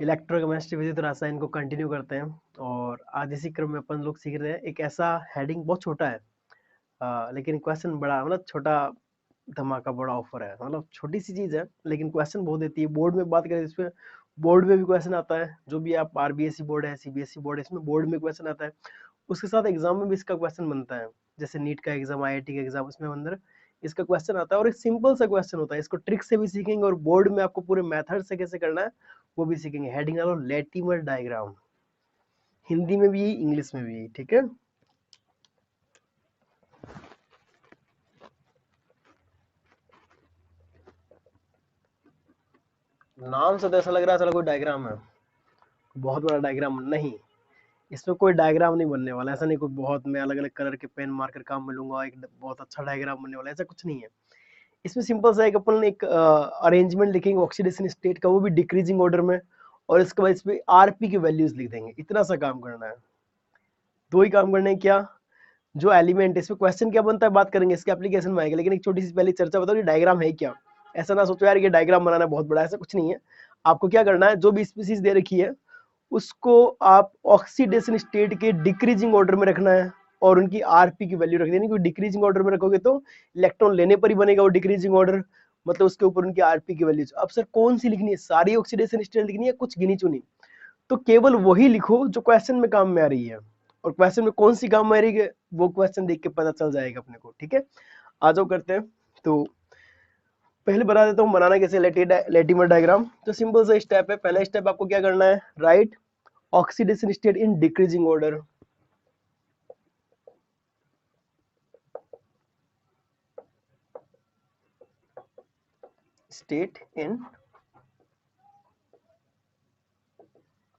Electrochemistry विद्युत रसायन को कंटिन्यू करते हैं और आज इसी क्रम में अपन लोग सीख रहे हैं एक ऐसा हेडिंग बहुत छोटा है लेकिन क्वेश्चन बड़ा मतलब छोटा धमाका बड़ा ऑफर है मतलब छोटी सी चीज है लेकिन क्वेश्चन बहुत देती है बोर्ड में बात करें इसमें बोर्ड में भी क्वेश्चन आता है जो भी आप आरबीएसई बोर्ड है सीबीएसई बोर्ड है इसमें बोर्ड में क्वेश्चन आता है उसके साथ एग्जाम में भी इसका क्वेश्चन बनता है जैसे नीट का एग्जाम आईआईटी का एग्जाम उसमें अंदर इसका क्वेश्चन आता है और एक सिंपल सा क्वेश्चन होता है इसको ट्रिक से भी सीखेंगे और बोर्ड में आपको पूरे मेथड से कैसे करना है वो भी सीखेंगे हेडिंग डालो लेटिमर डायग्राम हिंदी में भी इंग्लिश में भी ठीक है नाम से तो ऐसा लग रहा है चलो कोई डायग्राम है बहुत बड़ा डायग्राम नहीं इसमें कोई डायग्राम नहीं बनने वाला ऐसा नहीं कोई बहुत मैं अलग अलग कलर के पेन मार्कर काम में लूंगा एक बहुत अच्छा डायग्राम बनने वाला ऐसा कुछ नहीं है इसमें सिंपल सा एक अपन एक अरेंजमेंट लिखेंगे ऑक्सीडेशन स्टेट का वो भी डिक्रीजिंग ऑर्डर में और इसके बाद इसमें आरपी की वैल्यूज लिख देंगे इतना सा काम करना है दो ही काम करने हैं क्या जो एलिमेंट इसमें क्वेश्चन क्या बनता है बात करेंगे इसके एप्लीकेशन में आएगा लेकिन एक छोटी सी पहले चर्चा बताओ ये डायग्राम है क्या ऐसा ना सोचो यार ये डायग्राम बनाना बहुत बड़ा ऐसा कुछ नहीं है आपको क्या करना है जो भी स्पीसीज दे रखी है उसको आप ऑक्सीडेशन स्टेट के डिक्रीजिंग ऑर्डर में रखना है और उनकी आरपी की वैल्यू रख देनी क्योंकि डिक्रीजिंग ऑर्डर में रखोगे तो इलेक्ट्रॉन लेने पर ही बनेगा वो डिक्रीजिंग ऑर्डर मतलब उसके ऊपर उनकी आरपी की वैल्यू अब सर कौन सी लिखनी है सारी ऑक्सीडेशन स्टेट लिखनी है कुछ गिनी चुनी तो केवल वही लिखो जो क्वेश्चन में काम में आ रही है और क्वेश्चन में कौन सी काम में आ रही है वो क्वेश्चन देख के पता चल जाएगा अपने को ठीक है आ जाओ करते हैं तो पहले बता देता हूँ बनाना कैसे लेटिमर डायग्राम तो सिंपल सा स्टेप है पहला स्टेप आपको क्या करना है right oxidation state in decreasing order state in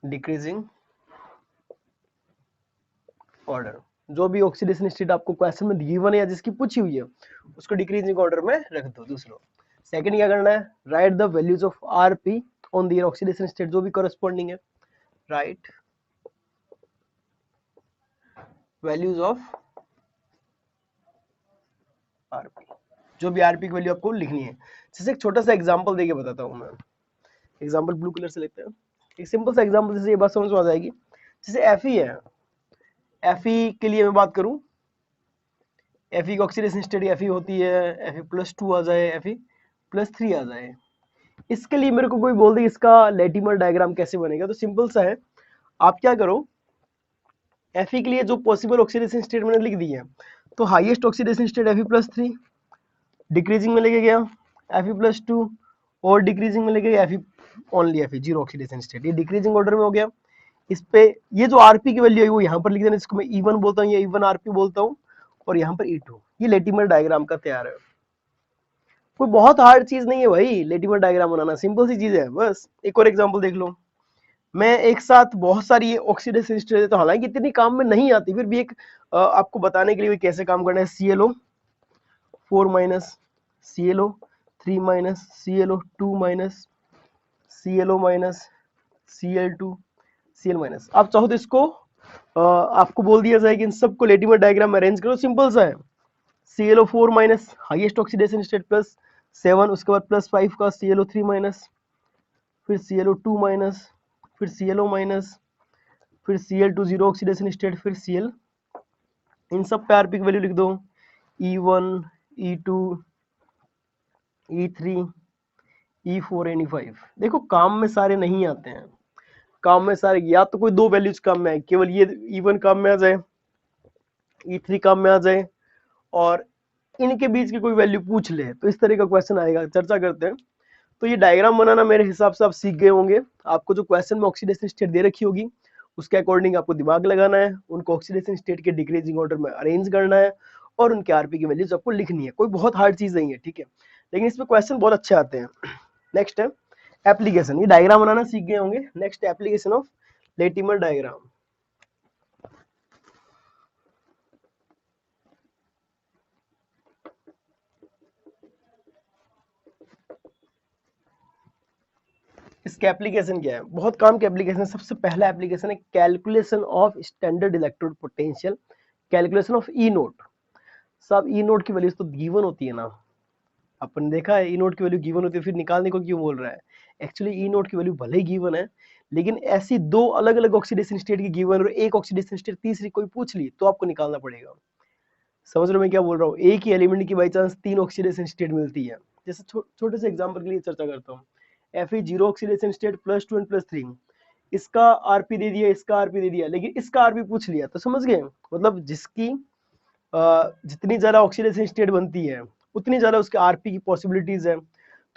decreasing order जो भी ऑक्सीडेशन स्टेट आपको क्वेश्चन में गिवन है या जिसकी पूछी हुई है उसको डिक्रीजिंग ऑर्डर में रख दो दूसरा सेकंड क्या करना है right the values of RP on the oxidation state जो भी करस्पॉन्डिंग है राइट वैल्यूज ऑफ आरपी जो भी आरपी की वैल्यू आपको लिखनी है जैसे एक छोटा सा एग्जांपल देके बताता हूँ मैं एग्जांपल ब्लू कलर से लेते हैं एक सिंपल सा एग्जांपल जैसे ये बात समझ में आ जाएगी जैसे एफई है एफई के लिए मैं बात करूं एफई की ऑक्सीडेशन स्टेट एफई होती है Fe+2 आ जाए Fe+3 आ जाए इसके लिए मेरे को कोई बोल दे इसका लेटिमर डायग्राम कैसे बनेगा तो सिंपल सा है आप क्या करो Fe के लिए जो पॉसिबल ऑक्सीडेशन स्टेट मैंने लिख दी है तो highest oxidation state Fe+3 decreasing में लेके गया Fe+2 और डिक्रीजिंग में लेके गया only Fe zero oxidation state ये डिक्रीजिंग ऑर्डर में हो गया इस पे ये जो आरपी की वैल्यू है वो यहाँ पर लिख देना इसको मैं E1 बोलता हूँ या E1 आरपी बोलता हूँ और यहाँ पर E2 ये लेटिमर डायग्राम का तैयार है कोई बहुत हार्ड चीज नहीं है भाई लेटिमर डायग्राम बनाना सिंपल सी चीज है बस एक और एग्जांपल देख लो मैं एक साथ बहुत सारी ऑक्सीडेशन स्टेट देता हूँ हालांकि इतनी काम में नहीं आती फिर भी एक आपको बताने के लिए कैसे काम करना है ClO4 ClO3 ClO2 ClO Cl2 Cl आप चाहो तो इसको आपको बोल दिया जाए कि इन सबको लेटिमर डायग्राम में अरेंज करो सिंपल सा है ClO4 हाईएस्ट ऑक्सीडेशन स्टेट +7 उसके बाद +5 का ClO3 फिर ClO2 फिर ClO फिर Cl2 जीरो ऑक्सीडेशन स्टेट फिर Cl इन सब पे आरपी की वैल्यू लिख दो E1 E2 E3 E4 and E5 देखो काम में सारे नहीं आते हैं काम में सारे या तो कोई दो वैल्यूज काम में आए केवल ये E1 काम में आ जाए E3 काम में आ जाए और इनके बीच की कोई वैल्यू पूछ ले तो इस तरह का क्वेश्चन आएगा चर्चा करते हैं तो ये डायग्राम बनाना मेरे हिसाब से आप सीख गए होंगे आपको जो क्वेश्चन में ऑक्सीडेशन स्टेट दे रखी होगी उसके अकॉर्डिंग आपको दिमाग लगाना है उनको ऑक्सीडेशन स्टेट के डिक्रीजिंग ऑर्डर में अरेंज करना है और उनके आरपी की वैल्यूज आपको लिखनी है कोई बहुत हार्ड चीज नहीं है ठीक है लेकिन इसमें क्वेश्चन बहुत अच्छे आते हैं नेक्स्ट है एप्लीकेशन ये डायग्राम बनाना सीख गए होंगे next application of Latimer diagram इसके एप्लीकेशन क्या है बहुत काम के एप्लीकेशन है सबसे पहला एप्लीकेशन है calculation of standard electrode potential calculation of E note सब ई नोट की वैल्यूज तो गिवन होती है ना अपन देखा है ई नोट की वैल्यू गिवन होती है फिर निकालने को क्यों बोल रहा है एक्चुअली ई नोट की वैल्यू भले ही गिवन है लेकिन ऐसी दो अलग अलग ऑक्सीडेशन स्टेट की गिवन और एक ऑक्सीडेशन स्टेट तीसरी कोई पूछ ली तो आपको निकालना पड़ेगा। समझ रहे हो मैं क्या बोल रहा हूँ? एक ही एलिमेंट की बाई चांस तीन ऑक्सीडेशन स्टेट मिलती है। जैसे छोटे से एग्जांपल के लिए चर्चा करता हूँ, Fe zero oxidation state +2 and +3, इसका आरपी दे दिया, इसका आरपी दे दिया, लेकिन इसका आरपी पूछ लिया, तो समझ गए? मतलब जिसकी जितनी ज्यादा ऑक्सीडेशन स्टेट बनती है उतनी ज्यादा उसके आरपी की पॉसिबिलिटीज है।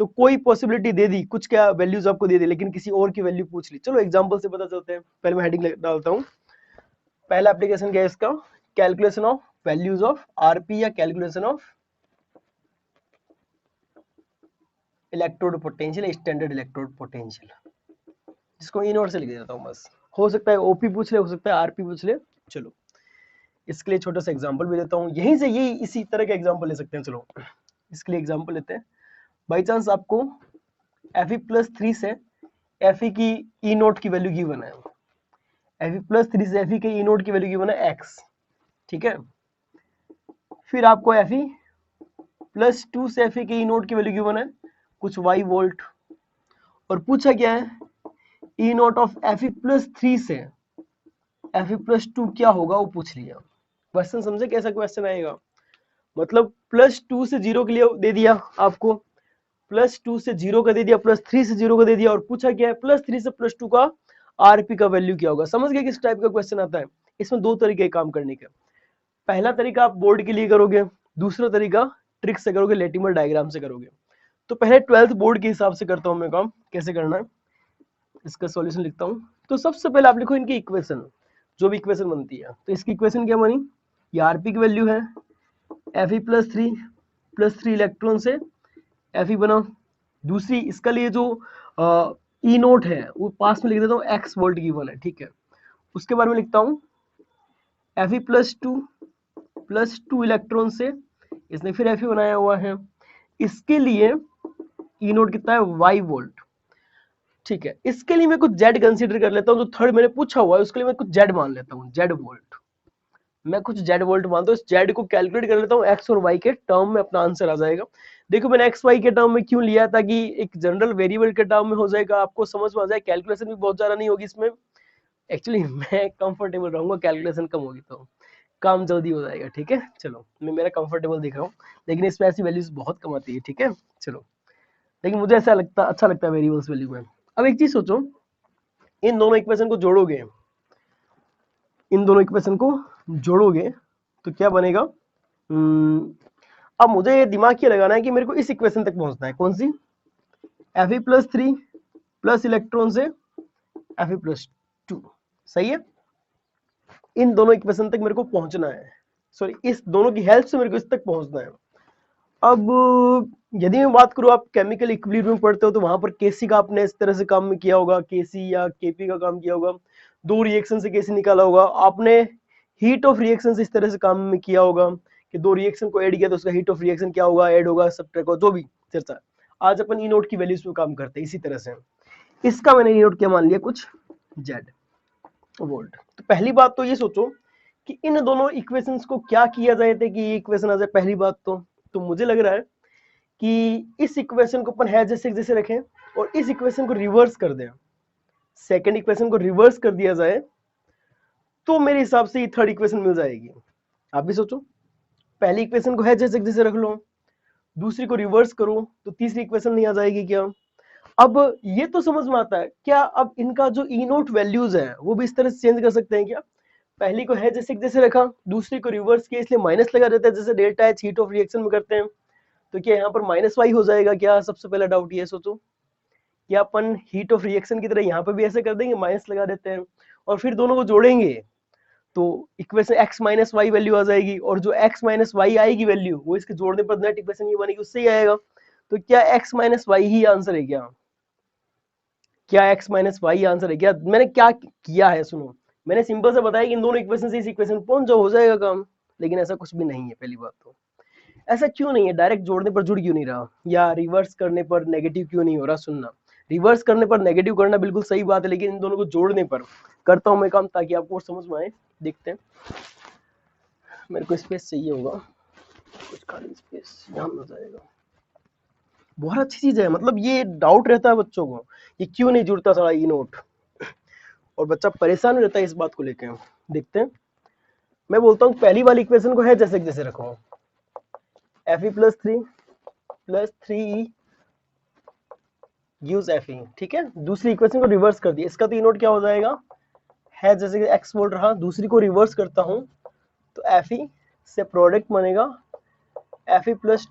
तो कोई पॉसिबिलिटी दे दी, कुछ क्या वैल्यूज आपको दे दी, लेकिन किसी और की वैल्यू पूछ ली। चलो एग्जांपल से पता चलते हैं। पहले मैं हेडिंग डालता हूँ। पहला एप्लीकेशन क्या है इसका? Calculation of values of RP या calculation of electrode potential, standard electrode potential, जिसको ई नोट से लिख देता हूँ बस। हो सकता है ओपी पूछ ले, हो सकता है आरपी पूछ ले। चलो इसके लिए छोटा सा एग्जांपल भी देता हूँ, यहीं से यही इसी तरह का एग्जांपल ले सकते हैं। चलो इसके लिए एग्जांपल लेते हैं। बाई चांस आपको Fe+3 से Fe की ई नोट की वैल्यू गिवन है, Fe+3 से Fe की ई नोट की वैल्यू गिवन है x, ठीक है। फिर आपको Fe+2 से Fe की ई नोट की वैल्यू गिवन है कुछ y वोल्ट, और पूछा क्या है ई नोट ऑफ Fe+3 से Fe+2 क्या होगा वो पूछ लिया। क्वेश्चन समझे कैसा क्वेश्चन आएगा? मतलब +2 से 0 के लिए दे दिया आपको, +2 से 0 का दे दिया, +3 से 0 का दे दिया, और पूछा क्या है +3 से +2 का आरपी का वैल्यू क्या होगा। समझ गए किस टाइप का क्वेश्चन आता है? इसमें दो तरीके काम करने के। पहला तरीका आप बोर्ड के लिए करोगे, दूसरा तरीका ट्रिक से करोगे, लेटिमर डायग्राम से करोगे। तो पहले 12th बोर्ड के हिसाब से करता हूं मैं काम, कैसे करना है इसका सॉल्यूशन लिखता हूं। तो सबसे पहले आप लिखो इनकी इक्वेशन, जो भी इक्वेशन बनती है। तो इसकी इक्वेशन क्या बनी? ये आरपी की वैल्यू है, Fe+3 इलेक्ट्रॉन से Fe बना। दूसरी इसका लिए जो ई नोट है वो पास में लिख देता हूँ, x वोल्ट गिवन है, ठीक है। उसके बारे में लिखता हूँ Fe+2 इलेक्ट्रॉन से इसने फिर Fe बनाया हुआ है, इसके लिए ई नोट कितना है y वोल्ट, ठीक है। इसके लिए मैं कुछ z कंसीडर कर लेता हूँ, जो थर्ड मैंने पूछा हुआ है उसके लिए मैं कुछ z मान लेता हूँ, z वोल्ट। मैं कुछ z वोल्ट मानता हूँ, इस z को कैलकुलेट कर लेता हूँ x और y के टर्म में, अपना आंसर आ जाएगा। देखो मैंने x y के टर्म में क्यों लिया, ताकि एक जनरल वेरिएबल के टर्म में हो जाएगा, आपको समझ में आ जाए, कैलकुलेशन भी बहुत ज्यादा नहीं होगी इसमें। एक्चुअली मैं कंफर्टेबल रहूंगा, कैलकुलेशन कम होगी तो काम जल्दी हो जाएगा, ठीक है। चलो मैं मेरा कंफर्टेबल दिख रहा हूँ, लेकिन इसमें ऐसी वैल्यूज बहुत कम आती है, ठीक है। चलो लेकिन मुझे ऐसा लगता अच्छा लगता है वेरिएबल्स वैल्यू में। अब एक चीज सोचो, इन दोनों इक्वेशन को जोड़ोगे, इन दोनों इक्वेशन को जोड़ोगे तो क्या बनेगा? अब मुझे ये दिमाग ये लगाना है कि मेरे को इस इक्वेशन तक पहुंचना है। कौन सी? Fe+3 प्लस इलेक्ट्रॉन से Fe+2, सही है। इन दोनों इक्वेशन तक मेरे को पहुंचना है, सॉरी इस दोनों की हेल्प से मेरे को इस तक पहुंचना है। अब यदि मैं बात करूं, आप केमिकल इक्विलिब्रियम पढ़ते हो तो वहां पर केसी का आपने इस तरह से काम किया होगा, केसी या केपी का काम किया होगा, दो रिएक्शन से केसी निकाला होगा आपने। हीट ऑफ रिएक्शन इस तरह से काम में किया होगा कि दो रिएक्शन को ऐड किया तो उसका हीट ऑफ रिएक्शन क्या होगा, ऐड होगा, सब्ट्रैक्ट होगा, जो भी चर्चा। आज अपन ई नोट की वैल्यूज पे काम करते हैं इसी तरह से। इसका मैंने ई नोट क्या मान लिया, कुछ जेड वोल्ट। तो पहली बात तो ये सोचो कि इन दोनों इक्वेशंस को क्या किया जाए थे कि ये इक्वेशन आ जाए। पहली बात तो मुझे लग रहा है कि इस इक्वेशन को अपन है जैसे जैसे रखें और इस इक्वेशन को रिवर्स कर दें, सेकंड इक्वेशन को रिवर्स कर दिया जाए तो मेरे हिसाब से ये थर्ड इक्वेशन मिल जाएगी। आप भी सोचो, पहली इक्वेशन को है जैसे जैसे रख लो, दूसरी को रिवर्स करो तो तीसरी इक्वेशन नहीं आ जाएगी क्या? अब ये तो समझ में आता है क्या? अब इनका जो ई नोट वैल्यूज है वो भी इस तरह से चेंज कर सकते हैं क्या? पहली को है जैसे जैसे रखा, दूसरी को रिवर्स किया इसलिए माइनस लगा देता है, जैसे delta H heat of reaction में करते हैं। तो क्या यहाँ पर -y हो जाएगा क्या? सबसे पहला डाउट ये सोचो, क्या अपन हीट ऑफ रिएक्शन की तरह यहाँ पर भी ऐसे कर देंगे, माइनस लगा देते हैं और फिर दोनों को जोड़ेंगे तो इक्वेशन x - y वैल्यू आ जाएगी, और जो x - y आएगी वैल्यू वो इसके जोड़ने पर नेट इक्वेशन ये बनेगी, उससे ही आएगा। तो क्या x - y ही आंसर है क्या? क्या x - y आंसर है क्या? मैंने क्या किया है सुनो, मैंने सिंपल से बताया कि इन दोनों इक्वेशन से इस इक्वेशन पहुंच जाओ, हो जाएगा काम। लेकिन ऐसा कुछ भी नहीं है। पहली बात तो ऐसा क्यों नहीं है, डायरेक्ट जोड़ने पर जुड़ क्यों नहीं रहा, या रिवर्स करने पर नेगेटिव क्यों नहीं हो रहा? सुनना, रिवर्स करने पर नेगेटिव करना बिल्कुल सही बात है, लेकिन इन दोनों को जोड़ने पर करता हूं मैं काम ताकि आपको समझ में आए। देखते हैं, मेरे को स्पेस चाहिए होगा, कुछ खाली स्पेस यहाँ मिल जाएगा। बहुत अच्छी चीज है, मतलब ये डाउट रहता है बच्चों को, ये क्यों नहीं जुड़ता सारा ई नोट। और बच्चा परेशान हो जाता है इस बात को लेके। देखते हैं, मैं बोलता हूँ पहली वाली इक्वेशन को है जैसे जैसे रखो, Fe plus three gives Fe, ठीक है। दूसरी इक्वेशन को रिवर्स कर दिया, इसका तो नोट क्या हो जाएगा, है जैसे कि x बोल रहा, दूसरी को रिवर्स करता हूं तो Fe से प्रोडक्ट बनेगा Fe प्लस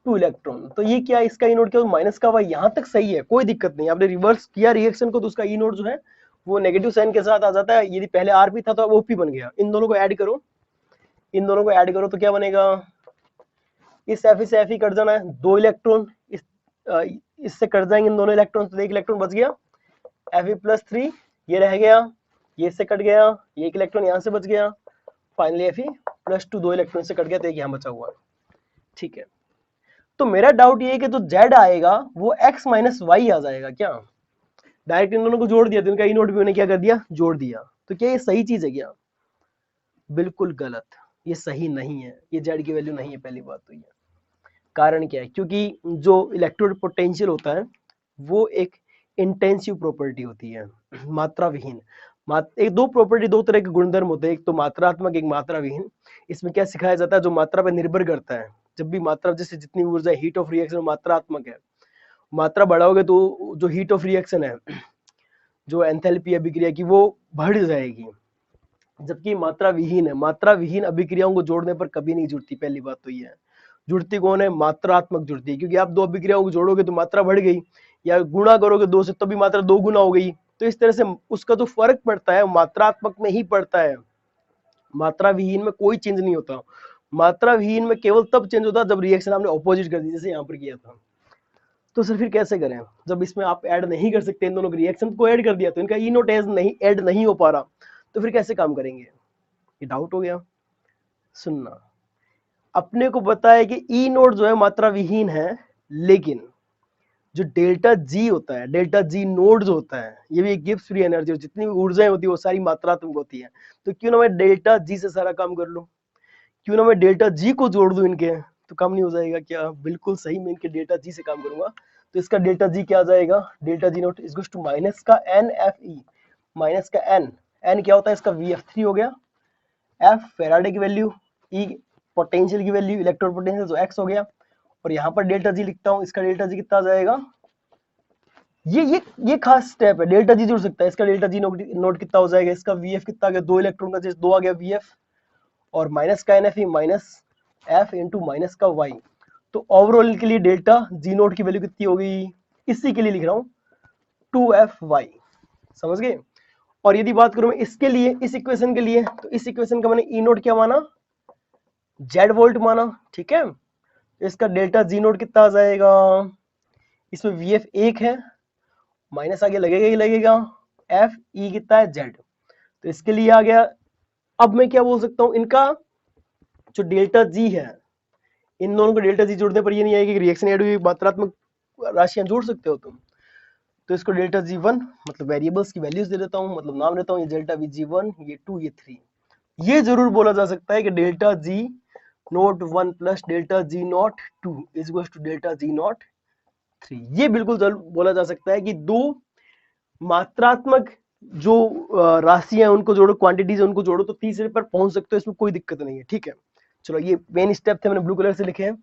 टू इलेक्ट्रॉन। तो ये क्या, इसका ई नोट क्या, माइनस का वाई, यहां तक सही है, कोई दिक्कत नहीं। आपने रिवर्स किया रिएक्शन को तो उसका ई नोट जो है वो नेगेटिव साइन के साथ आ जाता है। यदि पहले आर पी था तो अब ओपी बन गया। इन दोनों को ऐड करो, इन दोनों को ऐड करो तो क्या बनेगा, इस Fe से Fe कट जाना है, 2 इलेक्ट्रॉन इससे कट जाएंगे इन दोनों इलेक्ट्रॉन, तो 1 इलेक्ट्रॉन बच गया। Fe प्लस थ्री ये रह गया, ये इससे कट गया, ये 1 इलेक्ट्रॉन यहाँ से बच गया। Finally Fe plus two 2 electron से कट गया तो एक यहाँ बचा हुआ है, ठीक है। तो मेरा डाउट ये है कि जो Z आएगा वो x माइनस वाई आ जाएगा क्या, डायरेक्ट इन दोनों को जोड़ दिया तो इनका ई नोट भी मैंने क्या कर दिया, जोड़ दिया। तो क्या ये सही चीज है क्या, बिल्कुल गलत, ये सही नहीं है, ये Z की वैल्यू नहीं है। पहली बात तो ये कारण क्या है, क्योंकि जो इलेक्ट्रोड पोटेंशियल होता है वो एक इंटेंसिव प्रॉपर्टी होती है, मात्रा विहीन। एक दो प्रॉपर्टी, दो तरह के गुणधर्म होते हैं, एक तो मात्रात्मक, एक मात्रा विहीन। इसमें क्या सिखाया जाता है, जो मात्रा पर निर्भर करता है, जब भी मात्रा, जैसे जितनी ऊर्जा, हीट ऑफ रिएक्शन मात्रात्मक है, मात्रा बढ़ाओगे तो जो हीट ऑफ रिएक्शन है, जो एंथैल्पी अभिक्रिया की, वो बढ़ जाएगी। जबकि मात्रा विहीन है, मात्रा विहीन अभिक्रियाओं को जोड़ने पर कभी नहीं जुड़ती। पहली बात तो ये है, जुड़ती कौन है, मात्रात्मक जुड़ती है, क्योंकि आप दो अभिक्रियाओं को जोड़ोगे तो मात्रा बढ़ गई, या गुणा करोगे दो से तो भी मात्रा दो गुना हो गई। तो इस तरह से उसका जो फर्क पड़ता है मात्रात्मक में ही पड़ता है, मात्रा विहीन में कोई चेंज नहीं होता। मात्रा विहीन में केवल तब चेंज होता है जब रिएक्शन आपने ऑपोजिट कर दी, जैसे यहाँ पर किया था। तो सर फिर कैसे करें, जब इसमें आप ऐड नहीं कर सकते, इन दोनों रिएक्शन को ऐड कर दिया तो इनका ई नोट नहीं ऐड नहीं हो पा रहा, तो फिर कैसे काम करेंगे, ये डाउट हो गया। सुनना, अपने को पता है कि ई नोट जो है मात्रा विहीन है, लेकिन जो डेल्टा जी होता है, डेल्टा जी नोड जो होता है, ये भी एक गिब्स फ्री एनर्जी, जितनी भी ऊर्जाएं होती है वो सारी मात्रात्मक होती है। तो क्यों ना मैं डेल्टा जी से सारा काम कर लूं, क्यों ना मैं डेल्टा जी को जोड़ दूं इनके, तो काम नहीं हो जाएगा क्या, बिल्कुल सही, मैं इनके डेल्टा जी से काम करूंगा। तो इसका डेल्टा जी क्या आ जाएगा, delta G not is to minus का एन एफ ई, माइनस का एन, एन क्या होता है इसका वी एफ थ्री हो गया, एफ फेराडे की वैल्यू, ई पोटेंशियल की वैल्यू, इलेक्ट्रोड पोटेंशियल जो एक्स हो गया, और यहाँ पर डेल्टा जी लिखता हूँ, इसका डेल्टा जी कितना आ जाएगा, ये खास स्टेप है, डेल्टा जी जुड़ सकता है, इसका डेल्टा जी नोट कितना हो जाएगा, इसका वीएफ कितना आ गया, 2 इलेक्ट्रॉन का जैसे 2 आ गया वीएफ, और माइनस का NF minus F into minus का वाई। तो ओवरऑल के लिए डेल्टा जी नोट की वैल्यू कितनी हो गई, इसी के लिए लिख रहा हूं 2f(y), समझ गए। और यदि बात करूं मैं इसके लिए, इस इक्वेशन के लिए, तो इस इक्वेशन का मैंने ई नोट क्या माना, जेड वोल्ट माना, ठीक है। इसका डेल्टा जी नोट कितना आ जाएगा, इसमें वीएफ 1 है, माइनस आगे लगेगा ही लगेगा, एफ ई कितना है, जेड, तो इसके लिए आ गया। अब मैं क्या बोल सकता हूं, इनका जो डेल्टा जी है, इन दोनों को डेल्टा जी जोड़ने पर ये नहीं आएगी कि रिएक्शन एड हुई मात्रात्मक राशियां जोड़ सकते हो तुम। तो इसको डेल्टा जी वन, मतलब वेरिएबल्स की वैल्यूज दे देता हूं, मतलब नाम लेता हूं, ये डेल्टा वी जी वन, ये टू, ये थ्री। ये जरूर बोला जा सकता है कि delta G not one plus delta G not two is equal to delta G not three. ये बिल्कुल जरूर बोला जा सकता है कि दो मात्रात्मक जो राशियां उनको जोड़ो, क्वांटिटीज उनको जोड़ो तो तीसरे पर पहुंच सकते हो, इसमें कोई दिक्कत नहीं है, ठीक है। चलो ये मेन स्टेप थे, मैंने ब्लू कलर से लिखे हैं।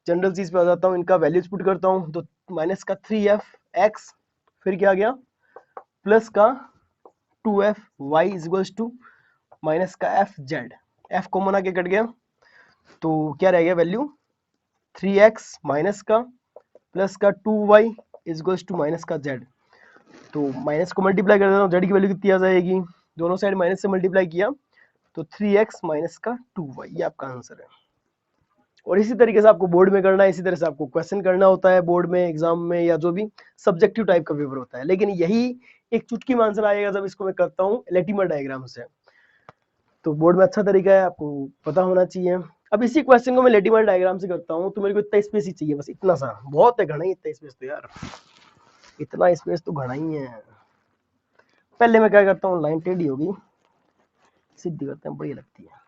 जनरल चीज पे आ जाता हूँ, इनका वैल्यूज पुट करता हूँ, तो माइनस का 3f(x), फिर क्या आ गया प्लस का 2f(y) is equals to minus का f(z), f कॉमन आके कट गया, तो क्या रह गया वैल्यू 3x माइनस का प्लस का 2y is equals to minus का z। तो माइनस को मल्टीप्लाई कर देता हूँ, z की वैल्यू कितनी आ जाएगी, दोनों साइड माइनस से मल्टीप्लाई किया तो 3x माइनस का 2y, ये आपका आंसर है। और इसी तरीके से आपको बोर्ड में करना है, इसी तरह से आपको क्वेश्चन करना होता है बोर्ड में, एग्जाम में, या जो भी सब्जेक्टिव टाइप का पेपर होता है। लेकिन यही एक चुटकी में आंसर आएगा जब इसको मैं करता हूँ लेटिमर डायग्राम से। तो बोर्ड में अच्छा तरीका है, आपको पता होना चाहिए। अब इसी क्वेश्चन को मैं लेटिमर डायग्राम से करता हूँ, तो मेरे को इतना स्पेस ही चाहिए, बस इतना सा, बहुत है, घना ही इतना स्पेस, तो यार इतना स्पेस तो घना ही है। पहले मैं क्या करता हूँ, लाइन टेढ़ी होगी, सीधी करते हैं, बढ़िया लगती है,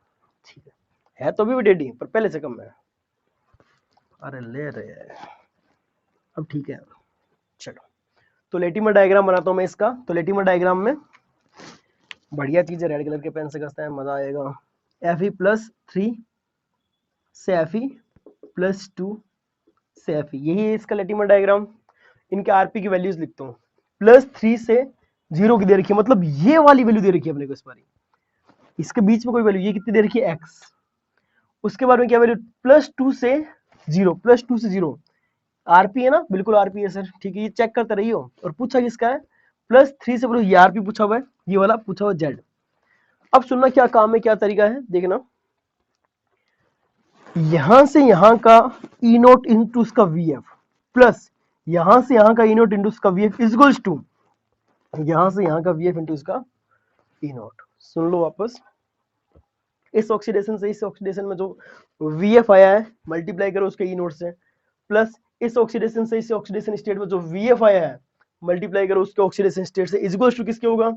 ठीक है तो अभी भी टेढ़ी पर पहले से कम है। अरे ले रहे हैं, अब ठीक है। चलो, तो लेटिमर डायग्राम बनाता हूँ मैं इसका। तो लेटिमर डायग्राम में बढ़िया चीज है, रेड कलर के पेन से करते हैं, मजा आएगा। Fe+3 से Fe+2 से Fe, यही है इसका लेटिमर डायग्राम। इनके आरपी की वैल्यूज लिखता हूँ। +3 से 0 की दे रखी है, मतलब ये वाली वैल्यू दे रखी है अपने को इस बारी, इसके बीच में कोई वैल्यू, ये कितनी दे रखी है x। उसके बाद में क्या वैल्यू, +2 से 0, +2 से 0 आरपी है ना, बिल्कुल आरपी है सर, ठीक है, ये चेक करते रहियो। और पूछा किसका है, +3 से, ये आरपी पूछा हुआ है, ये वाला पूछा हुआ जेड। अब सुनना क्या काम है, क्या तरीका है, देखना। यहां से यहां का ई नोट इंटू उसका वीएफ प्लस यहां से यहां का ई नोट इंटू उसका वीएफ इज इक्वल्स टू यहां से यहां का वीएफ इंटू उसका ई नोट। सुन लो वापस, इस ऑक्सीडेशन से इस ऑक्सीडेशन में जो वीएफ आया है मल्टीप्लाई करो उसके ई नोट से, प्लस इस ऑक्सीडेशन से इस ऑक्सीडेशन स्टेट में जो वीएफ आया है मल्टीप्लाई करो उसके ऑक्सीडेशन स्टेट से, इज इक्वल्स टू किसके होगा,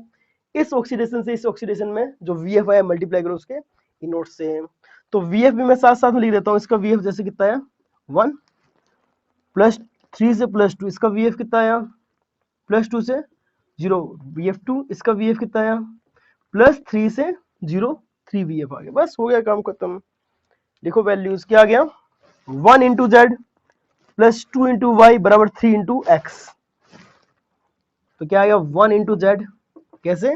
इस ऑक्सीडेशन से इस ऑक्सीडेशन में जो वीएफ आया मल्टीप्लाई करो उसके ई नोट से। तो वीएफ भी मैं साथ साथ में लिख देता हूँ। इसका वीएफ जैसे कितना है 1, +3 से +2 इसका वीएफ कितना आया, +2 से 0 वीएफ2, इसका वीएफ कितना आया, +3 से 0 3 वीएफ आ गया। बस हो गया काम खत्म। देखो वैल्यूज क्या आ गया, 1 इंटू जेड +2 इंटू वाई बराबर 3 इंटू एक्स। तो क्या आ गया 1 इंटू जेड, कैसे,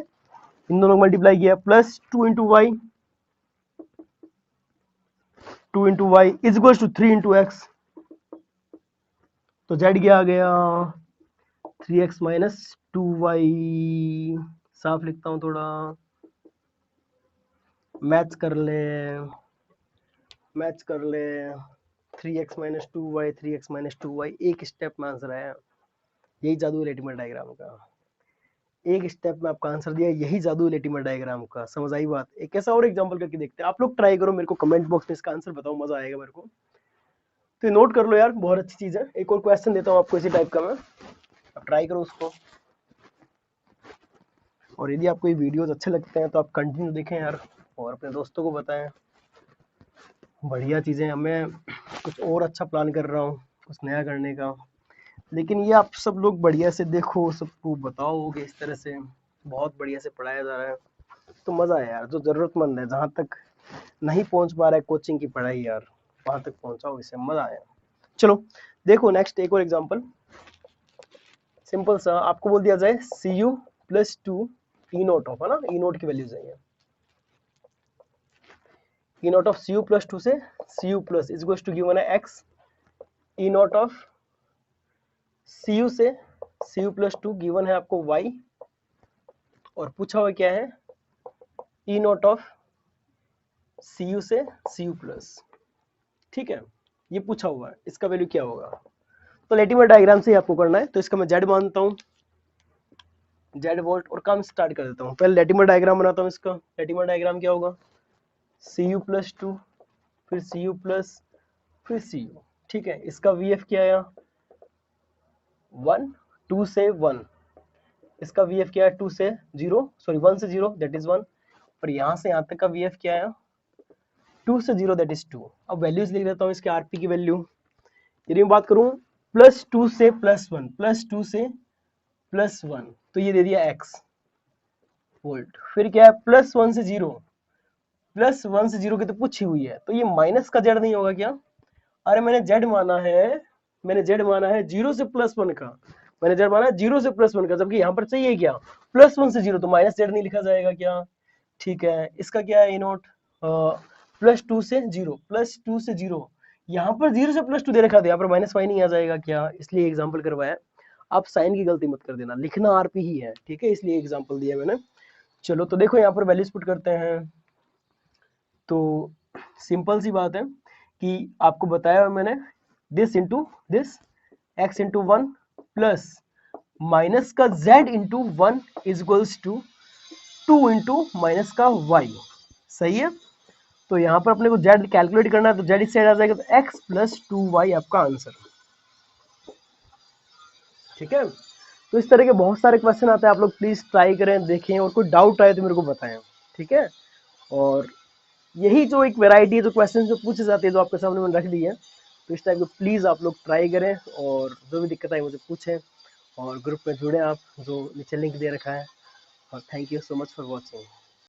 इन दोनों को मल्टीप्लाई किया, +2 into Y 2 into Y is equal to 3 into X. तो जेड क्या आ गया 3x माइनस 2y। साफ लिखता हूं, थोड़ा मैच कर ले 3x minus 2y 3x minus 2y, एक स्टेप में आंसर आया। यही जादू है लेटिमर डायग्राम का, एक स्टेप में आपका आंसर दिया, यही जादू है लेटिमर डायग्राम का। समझ आई बात। एक ऐसा और एग्जांपल करके देखते हैं, आप लोग ट्राई करो, मेरे को कमेंट बॉक्स में इसका आंसर बताओ, मजा आएगा मेरे को। तो नोट कर लो यार, बहुत अच्छी चीज है। एक और क्वेश्चन देता हूँ आपको इसी टाइप का मैं, आप ट्राई करो उसको। और यदि आपको ये वीडियोस अच्छे लगते हैं तो आप कंटिन्यू देखें यार, और अपने दोस्तों को बताएं। बढ़िया चीज़ें, मैं कुछ और अच्छा प्लान कर रहा हूँ, कुछ नया करने का, लेकिन ये आप सब लोग बढ़िया से देखो, सबको बताओगे इस तरह से, बहुत बढ़िया से पढ़ाया जा रहा है तो मज़ा है यार। जो ज़रूरतमंद है, जहाँ तक नहीं पहुँच पा रहा है कोचिंग की पढ़ाई यार, वहाँ तक पहुँचाओ, इससे मज़ा आया। चलो देखो नेक्स्ट एक और एग्जाम्पल, सिंपल सा, आपको बोल दिया जाए Cu+2 ई नोट ऑफ, है ना, ई नोट की वैल्यूज है ये, ई नोट ऑफ Cu+2 से Cu plus is equal to given है x, E not of Cu से Cu+2 गिवन है आपको y, और पूछा हुआ क्या है ई नोट ऑफ Cu से Cu प्लस। ठीक है, ये पूछा हुआ है, इसका वैल्यू क्या होगा। तो लेटिमर डायग्राम से ही आपको करना है, तो इसका मैं जेड मानता हूँ, जेड वोल्ट, और काम स्टार्ट कर देता हूँ। पहले लेटिमर डायग्राम बनाता हूँ इसका। लेटिमर डायग्राम क्या होगा, Cu+2 फिर Cu प्लस फिर Cu। ठीक है, इसका VF क्या आया 1, 2 से 1, इसका VF क्या है 2 से 0, सॉरी 1 से 0 दैट इज 1, और यहाँ से यहाँ तक का VF क्या आया 2 से 0 दैट इज 2। अब वैल्यूज लिख देता हूँ इसके आरपी की वैल्यू। यदि मैं बात करूँ +2 से +1, +2 से +1, तो ये दे दिया x वोल्ट। फिर क्या है +1 से 0, +1 से 0 की तो पूछी हुई है, तो ये माइनस का जेड नहीं होगा क्या। अरे मैंने जेड माना है 0 से +1 का, मैंने जेड माना है 0 से +1 का, जबकि यहाँ पर चाहिए क्या +1 से 0, तो माइनस जेड नहीं लिखा जाएगा क्या। ठीक है, इसका क्या है ई नोट +2 से 0, +2 से 0, यहाँ पर 0 से +2 दे रखा था, यहाँ पर -y नहीं आ जाएगा क्या, इसलिए एग्जाम्पल करवाया। आप साइन की गलती मत कर देना, लिखना आरपी ही है, ठीक है, इसलिए एग्जाम्पल दिया मैंने। चलो तो देखो यहाँ पर वैल्यूज पुट करते हैं। तो सिंपल सी बात है कि आपको बताया मैंने, this into this, x into 1 plus minus का z into 1 is equals to 2 into minus का y। सही है, तो यहाँ पर अपने को z कैलकुलेट करना है, तो z इस साइड आ जाएगा, तो x प्लस 2y आपका आंसर। ठीक है, तो इस तरह के बहुत सारे क्वेश्चन आते हैं, आप लोग प्लीज ट्राई करें, देखें, और कोई डाउट आए तो मेरे को बताएं। ठीक है, और यही जो एक वैरायटी है, जो क्वेश्चन जो पूछे जाते हैं, जो आपके सामने मैंने रख दी है, तो इस टाइप के प्लीज़ आप लोग ट्राई करें, और जो भी दिक्कत आए मुझे पूछें, और ग्रुप में जुड़े आप, जो नीचे लिंक दे रखा है। और thank you so much for watching.